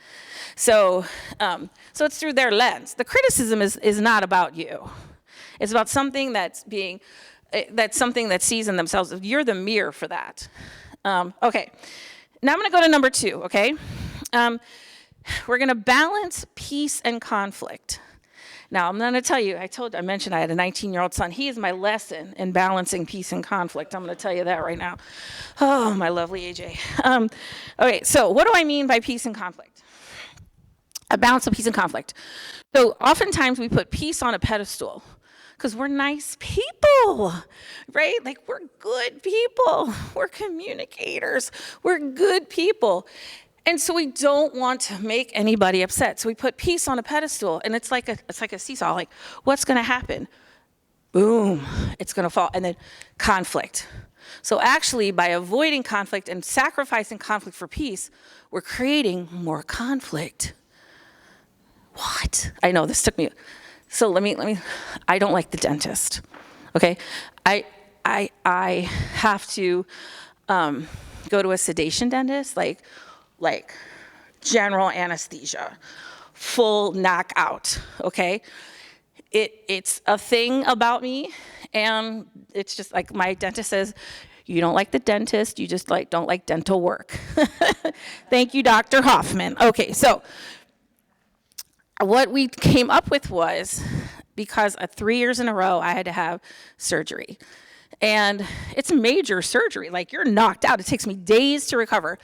So it's through their lens. The criticism is not about you. It's about something that's something that sees in themselves. You're the mirror for that. Okay, now I'm gonna go to number 2, okay? We're gonna balance peace and conflict. Now, I'm going to tell you, I mentioned I had a 19-year-old son. He is my lesson in balancing peace and conflict. I'm going to tell you that right now. Oh, my lovely AJ. Okay, so what do I mean by peace and conflict? A balance of peace and conflict. So oftentimes we put peace on a pedestal because we're nice people, right? Like, we're good people. We're communicators. We're good people. And so we don't want to make anybody upset. So we put peace on a pedestal, and it's like a seesaw. Like, what's going to happen? Boom, it's going to fall. And then conflict. So actually, by avoiding conflict and sacrificing conflict for peace, we're creating more conflict. What? I know this took me. So let me. I don't like the dentist. Okay, I have to go to a sedation dentist, like general anesthesia, full knockout, okay? It's a thing about me, and it's just like my dentist says, you don't like the dentist, you just don't like dental work. Thank you, Dr. Hoffman. Okay, so what we came up with was because 3 years in a row I had to have surgery. And it's major surgery, like you're knocked out. It takes me days to recover.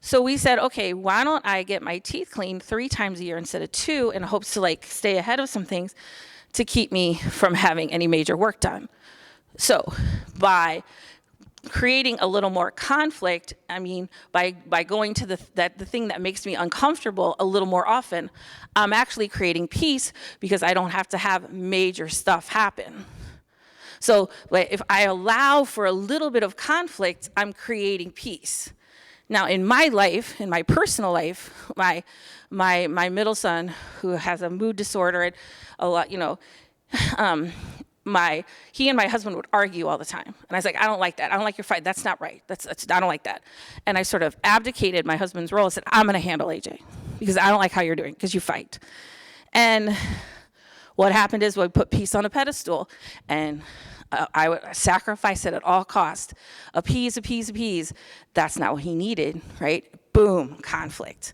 So we said, okay, why don't I get my teeth cleaned 3 times a year instead of 2 in hopes to like stay ahead of some things to keep me from having any major work done. So by creating a little more conflict, I mean, by going to the thing that makes me uncomfortable a little more often, I'm actually creating peace because I don't have to have major stuff happen. So if I allow for a little bit of conflict, I'm creating peace. Now, in my life, in my personal life, my middle son, who has a mood disorder, and a lot, you know, he and my husband would argue all the time. And I was like, I don't like that. I don't like your fight. That's not right. I don't like that. And I sort of abdicated my husband's role and said, I'm going to handle AJ because I don't like how you're doing because you fight. And what happened is we put peace on a pedestal, and I would sacrifice it at all costs. Appease. That's not what he needed, right? Boom, conflict.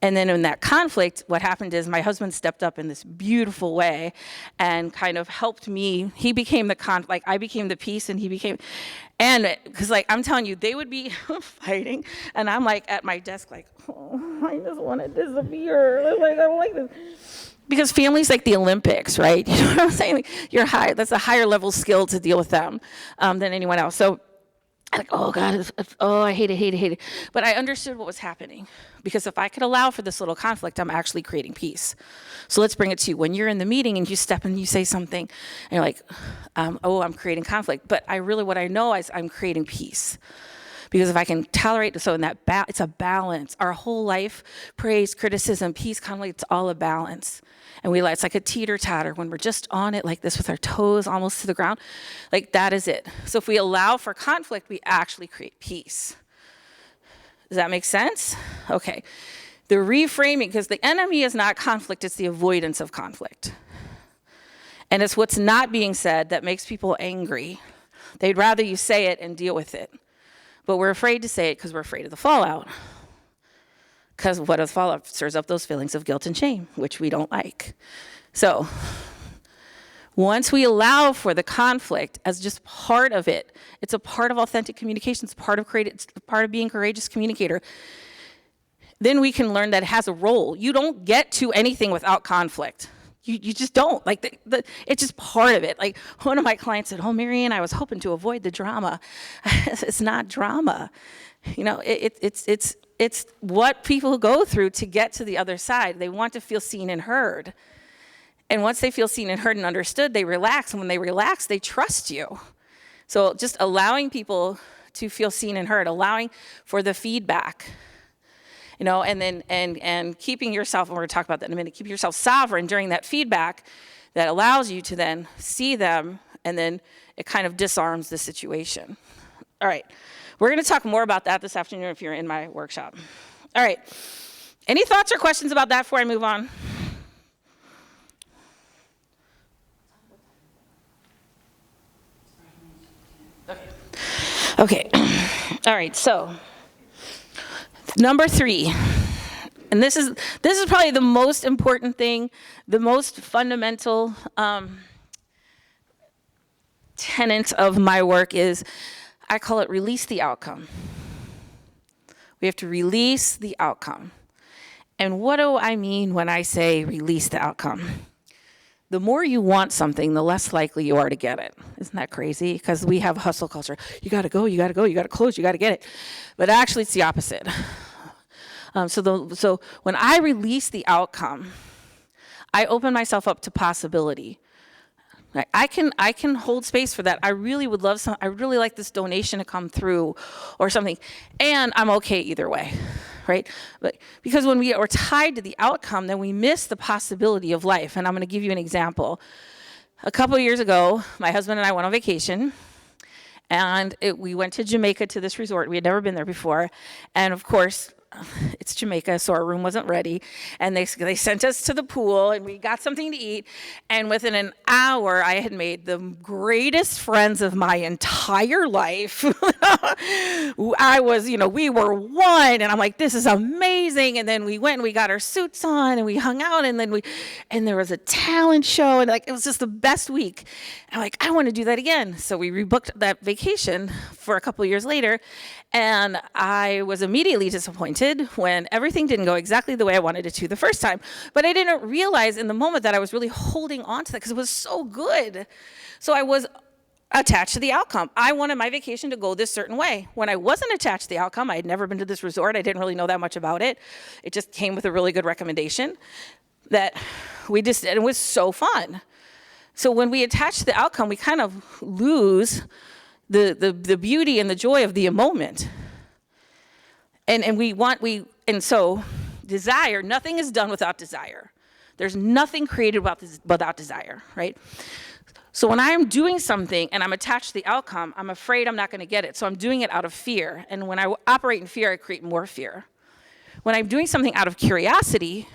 And then in that conflict, what happened is my husband stepped up in this beautiful way and kind of helped me. He became the I became the peace, and he became, and because like I'm telling you, they would be fighting, and I'm like at my desk like, oh, I just want to disappear. Like, I don't like this. Because family's like the Olympics, right? You know what I'm saying? Like, that's a higher level skill to deal with them than anyone else. So I'm like, oh God, I hate it. But I understood what was happening. Because if I could allow for this little conflict, I'm actually creating peace. So let's bring it to you. When you're in the meeting and you step in and you say something, and you're like, I'm creating conflict. But what I know is I'm creating peace. Because if I can tolerate, so in that it's a balance. Our whole life, praise, criticism, peace, conflict, it's all a balance. And it's like a teeter-totter when we're just on it like this with our toes almost to the ground. Like that is it. So if we allow for conflict, we actually create peace. Does that make sense? Okay. The reframing, because the enemy is not conflict, it's the avoidance of conflict. And it's what's not being said that makes people angry. They'd rather you say it and deal with it. But we're afraid to say it because we're afraid of the fallout. Because what does fallout? Stirs up those feelings of guilt and shame, which we don't like. So once we allow for the conflict as just part of it, it's a part of authentic communication, it's part of being a courageous communicator, then we can learn that it has a role. You don't get to anything without conflict. You just don't. Like it's just part of it. Like one of my clients said, oh, Maryanne, I was hoping to avoid the drama. It's not drama. You know, it's what people go through to get to the other side. They want to feel seen and heard. And once they feel seen and heard and understood, they relax. And when they relax, they trust you. So just allowing people to feel seen and heard, allowing for the feedback. You know, and then and keeping yourself, and we're going to talk about that in a minute, keep yourself sovereign during that feedback that allows you to then see them, and then it kind of disarms the situation. All right, we're going to talk more about that this afternoon if you're in my workshop. All right, any thoughts or questions about that before I move on? Okay, all right, so number 3, and this is probably the most important thing, the most fundamental tenet of my work is, I call it release the outcome. We have to release the outcome. And what do I mean when I say release the outcome? The more you want something, the less likely you are to get it. Isn't that crazy? Because we have hustle culture. You got to go, you got to close, you got to get it. But actually, it's the opposite. So when I release the outcome, I open myself up to possibility. Right? I can hold space for that. I really would love I really like this donation to come through or something. And I'm okay either way. Right? But because when we are tied to the outcome, then we miss the possibility of life. And I'm going to give you an example. A couple of years ago, my husband and I went on vacation. And we went to Jamaica to this resort. We had never been there before. And of course, it's Jamaica, so our room wasn't ready. And they sent us to the pool, and we got something to eat. And within an hour, I had made the greatest friends of my entire life. We were one, and I'm like, this is amazing. And then we went and we got our suits on, and we hung out, and there was a talent show, and it was just the best week. I'm like, I want to do that again. So we rebooked that vacation for a couple of years later, and I was immediately disappointed when everything didn't go exactly the way I wanted it to the first time. But I didn't realize in the moment that I was really holding on to that because it was so good. So I was attached to the outcome. I wanted my vacation to go this certain way. When I wasn't attached to the outcome, I had never been to this resort. I didn't really know that much about it. It just came with a really good recommendation that we just did. It was so fun. So when we attach to the outcome, we kind of lose the beauty and the joy of the moment. And so desire, nothing is done without desire. There's nothing created without desire, right? So when I'm doing something and I'm attached to the outcome, I'm afraid I'm not going to get it. So I'm doing it out of fear. And when I operate in fear, I create more fear. When I'm doing something out of curiosity,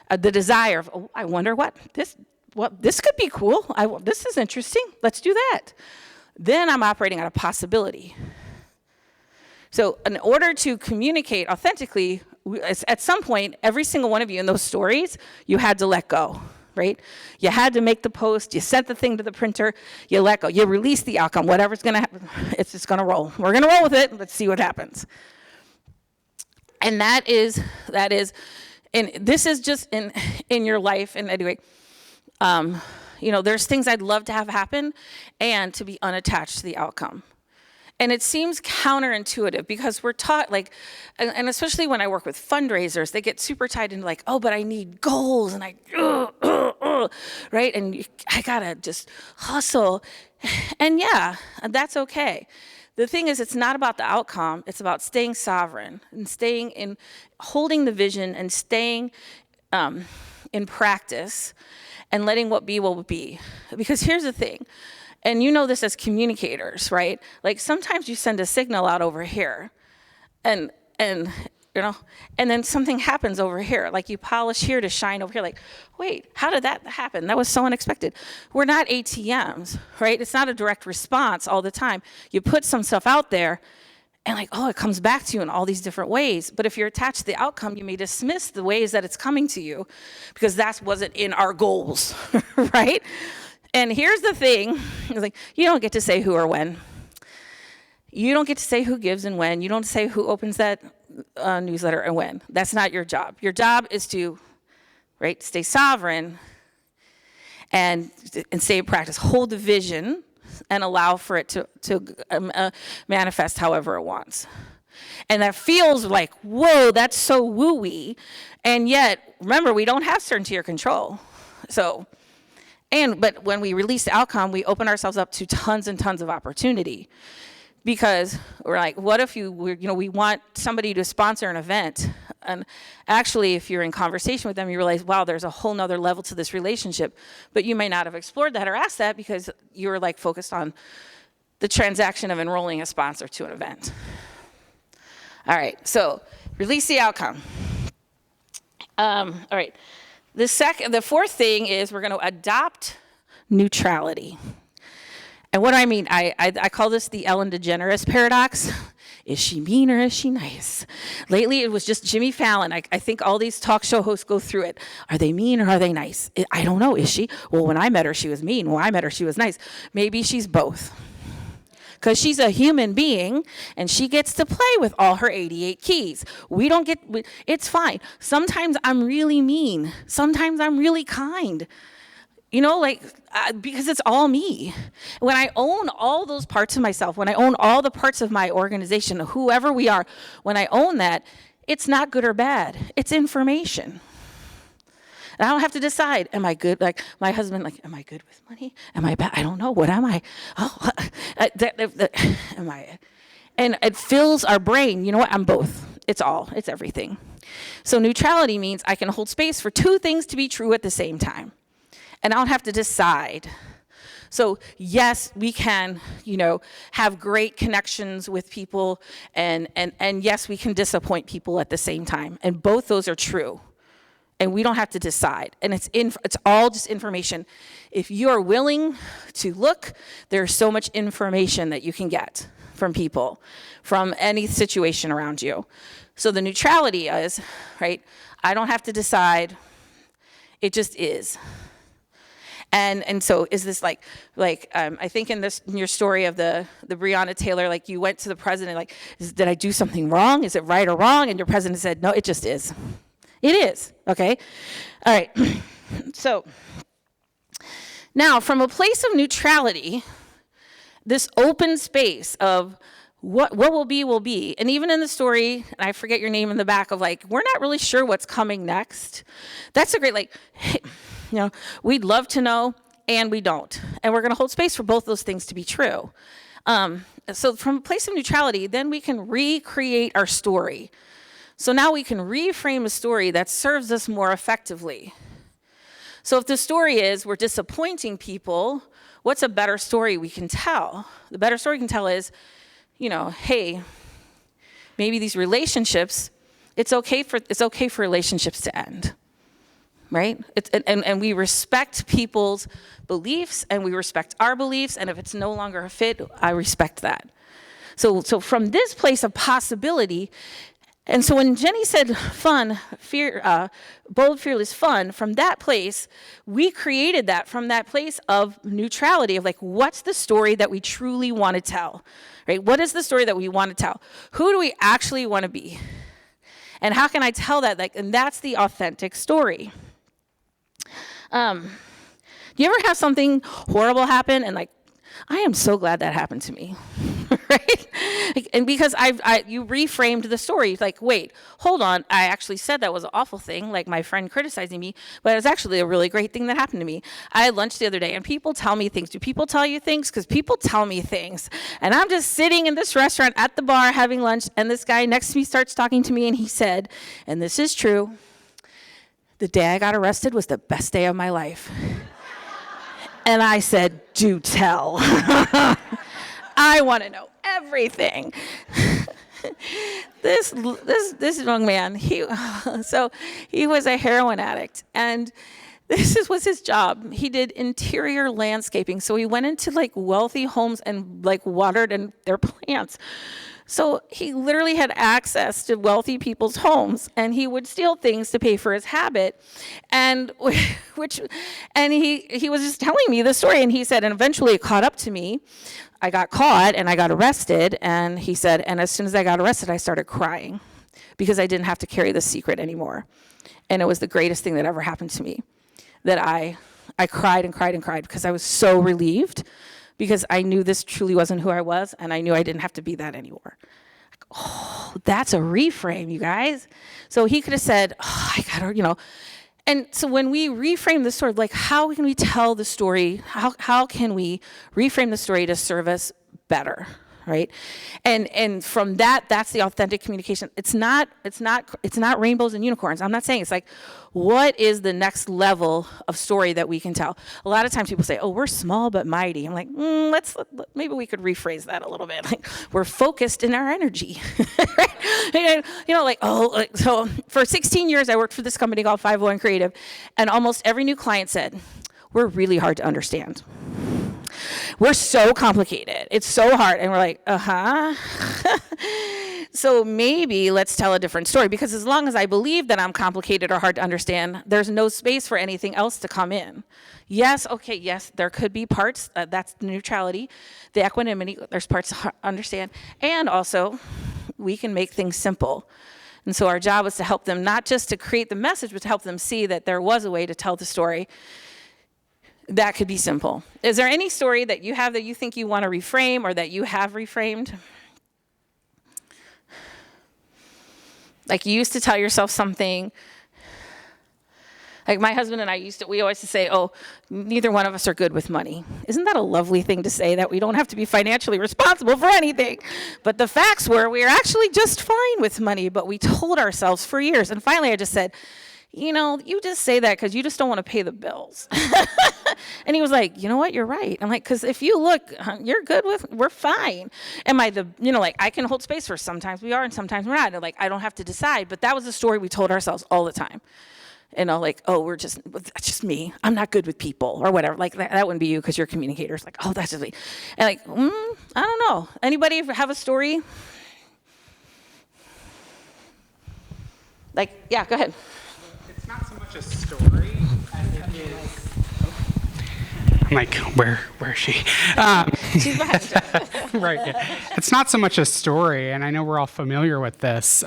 the desire of, I wonder this could be cool. This is interesting. Let's do that. Then I'm operating out of possibility. So in order to communicate authentically, at some point, every single one of you in those stories, you had to let go, right? You had to make the post, you sent the thing to the printer, you let go, you release the outcome, whatever's gonna happen, it's just gonna roll. We're gonna roll with it, let's see what happens. And that is, and this is just in your life, and anyway, there's things I'd love to have happen and to be unattached to the outcome. And it seems counterintuitive because we're taught and especially when I work with fundraisers, they get super tied into but I need goals and right? And I gotta just hustle. And yeah, that's okay. The thing is, it's not about the outcome, it's about staying sovereign and holding the vision and staying in practice and letting what be will be. Because here's the thing, and you know this as communicators, right? Sometimes you send a signal out over here, and then something happens over here. You polish here to shine over here. Wait, how did that happen? That was so unexpected. We're not ATMs, right? It's not a direct response all the time. You put some stuff out there, and it comes back to you in all these different ways. But if you're attached to the outcome, you may dismiss the ways that it's coming to you because that wasn't in our goals, right? And here's the thing, you don't get to say who or when. You don't get to say who gives and when. You don't say who opens that newsletter and when. That's not your job. Your job is to, stay sovereign and stay in practice. Hold the vision and allow for it to manifest however it wants. And that feels whoa, that's so woo-y. And yet, remember, we don't have certainty or control. But when we release the outcome, we open ourselves up to tons and tons of opportunity. Because we're what if we want somebody to sponsor an event, and actually if you're in conversation with them, you realize, wow, there's a whole nother level to this relationship, but you may not have explored that or asked that because you were focused on the transaction of enrolling a sponsor to an event. All right, so release the outcome. All right, the fourth thing is we're gonna adopt neutrality. And what I mean, I call this the Ellen DeGeneres paradox. Is she mean or is she nice? Lately, it was just Jimmy Fallon. I think all these talk show hosts go through it. Are they mean or are they nice? I don't know. Is she? Well, when I met her, she was mean. When I met her, she was nice. Maybe she's both. Because she's a human being, and she gets to play with all her 88 keys. It's fine. Sometimes I'm really mean. Sometimes I'm really kind. Because it's all me. When I own all those parts of myself, when I own all the parts of my organization, whoever we are, when I own that, it's not good or bad. It's information. And I don't have to decide, am I good? My husband, am I good with money? Am I bad? I don't know. What am I? Oh, am I? And it fills our brain. You know what? I'm both. It's everything. So neutrality means I can hold space for two things to be true at the same time. And I don't have to decide. So yes, we can, have great connections with people, and yes, we can disappoint people at the same time. And both those are true. And we don't have to decide. And it's all just information. If you're willing to look, there's so much information that you can get from people, from any situation around you. So the neutrality is, right, I don't have to decide. It just is. And so is this like I think in your story of the Breonna Taylor, like you went to the president, like, did I do something wrong? Is it right or wrong? And your president said, no, it just is. It is, okay? All right. So now from a place of neutrality, this open space of what will be. And even in the story, and I forget your name in the back of like, we're not really sure what's coming next. That's a great, like, we'd love to know and we don't. And we're gonna hold space for both those things to be true. So from a place of neutrality, then we can recreate our story. So now we can reframe a story that serves us more effectively. So if the story is we're disappointing people, what's a better story we can tell? The better story we can tell is, hey, maybe these relationships, it's okay for relationships to end, right? And we respect people's beliefs, and we respect our beliefs, and if it's no longer a fit, I respect that. So from this place of possibility. And so when Jenny said fun, bold, fearless, fun, from that place, we created that from that place of neutrality, of like, what's the story that we truly want to tell, right? What is the story that we want to tell? Who do we actually want to be? And how can I tell that? And that's the authentic story. Do you ever have something horrible happen and like, I am so glad that happened to me, right? And because you reframed the story, like, wait, hold on, I actually said that was an awful thing, like my friend criticizing me, but it was actually a really great thing that happened to me. I had lunch the other day, and people tell me things. Do people tell you things? Because people tell me things. And I'm just sitting in this restaurant at the bar having lunch, and this guy next to me starts talking to me, and he said, and this is true, the day I got arrested was the best day of my life. And I said, do tell. I want to know everything. This young man, he was a heroin addict, and this was his job. He did interior landscaping, so he went into like wealthy homes and like watered their plants. So he literally had access to wealthy people's homes, and he would steal things to pay for his habit. And he was just telling me the story, and he said, and eventually it caught up to me. I got caught and I got arrested, and he said, and as soon as I got arrested, I started crying because I didn't have to carry the secret anymore. And it was the greatest thing that ever happened to me, that I cried and cried and cried because I was so relieved, because I knew this truly wasn't who I was, and I knew I didn't have to be that anymore. Oh, that's a reframe, you guys. So he could have said, oh, I gotta, And so when we reframe the story, like, how can we tell the story? How can we reframe the story to serve us better, right? And from that's the authentic communication. It's not rainbows and unicorns. I'm not saying it's like, what is the next level of story that we can tell? A lot of times people say, oh, we're small but mighty. I'm like, maybe we could rephrase that a little bit. Like, we're focused in our energy. So for 16 years, I worked for this company called 501 Creative, and almost every new client said, we're really hard to understand. We're so complicated. It's so hard. And we're like, So maybe let's tell a different story, because as long as I believe that I'm complicated or hard to understand, there's no space for anything else to come in. Yes, there could be parts, that's the neutrality, the equanimity, there's parts to understand, and also we can make things simple. And so our job was to help them, not just to create the message, but to help them see that there was a way to tell the story that could be simple. Is there any story that you have that you think you want to reframe, or that you have reframed? Like, you used to tell yourself something. Like, my husband and I we always say, oh, neither one of us are good with money. Isn't that a lovely thing to say, that we don't have to be financially responsible for anything? But the facts were, we were actually just fine with money, but we told ourselves for years. And finally I just said, you just say that because you just don't want to pay the bills. And he was like, you know what, you're right. I'm like, because if you look, you're good we're fine. Am I I can hold space for sometimes we are and sometimes we're not. And I don't have to decide. But that was the story we told ourselves all the time. Oh, that's just me. I'm not good with people or whatever. That wouldn't be you because you're communicators. Oh, that's just me. And I don't know. Anybody have a story? Yeah, go ahead. It's not so much a story as it is. I'm like, where is she? She's behind you. Right. Yeah. It's not so much a story, and I know we're all familiar with this,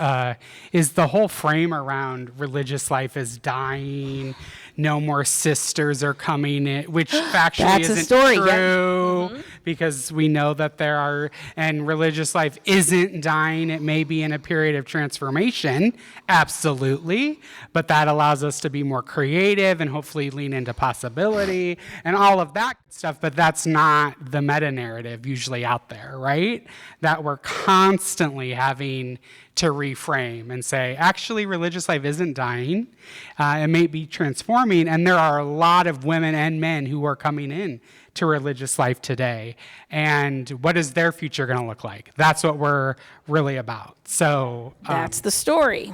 is the whole frame around religious life is dying, no more sisters are coming in, which factually That's a isn't story, true, yeah. because we know that there are, and religious life isn't dying. It may be in a period of transformation, absolutely, but that allows us to be more creative and hopefully lean into possibility and all of that stuff, but that's not the meta-narrative usually out there, right? That we're constantly having to reframe and say, actually, religious life isn't dying. It may be transforming, and there are a lot of women and men who are coming in to religious life today. And what is their future going to look like? That's what we're really about. So that's the story.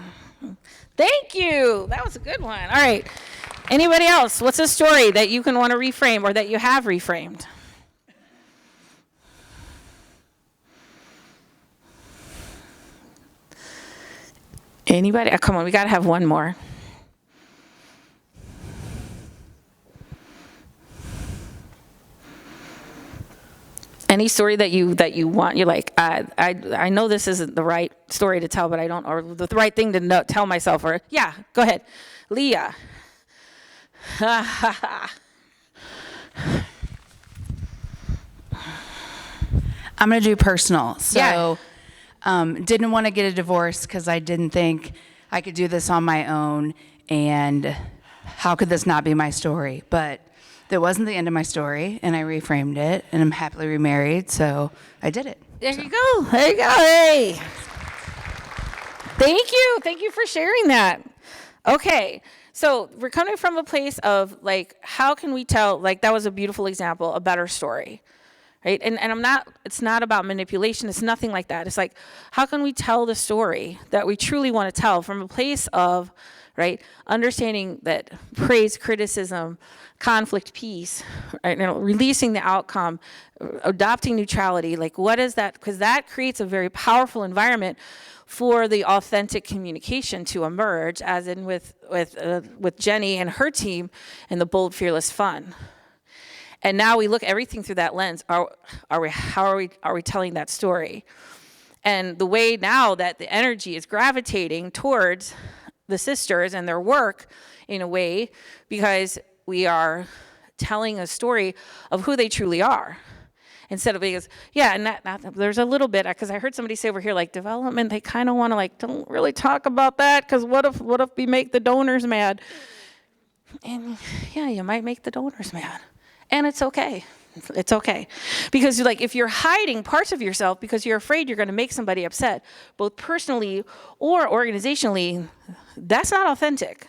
Thank you. That was a good one. All right. Anybody else? What's a story that you can want to reframe or that you have reframed? Anybody? Oh, come on, we got to have one more. Any story that you want, you're like, I know this isn't the right story to tell, but I don't, or the right thing to tell myself, or, yeah, go ahead. Leah. I'm going to do personal. So, didn't want to get a divorce because I didn't think I could do this on my own. And how could this not be my story? But that wasn't the end of my story, and I reframed it, and I'm happily remarried, so I did it. There you go. There you go. Hey. Thank you. Thank you for sharing that. Okay. So we're coming from a place of how can we tell, that was a beautiful example, a better story, right? And it's not about manipulation. It's nothing like that. It's how can we tell the story that we truly want to tell from a place of, right, understanding that praise, criticism, conflict, peace, right, releasing the outcome, adopting neutrality, what is that? Because that creates a very powerful environment for the authentic communication to emerge, as in with Jenny and her team and the Bold, Fearless Fun. And now we look everything through that lens. How are we telling that story? And the way now that the energy is gravitating towards the sisters and their work in a way, because we are telling a story of who they truly are. Instead of because, and there's a little bit, because I heard somebody say over here, development, they kind of want to don't really talk about that, because what if we make the donors mad? And yeah, you might make the donors mad. And it's okay. It's okay. Because if you're hiding parts of yourself because you're afraid you're going to make somebody upset, both personally or organizationally, that's not authentic.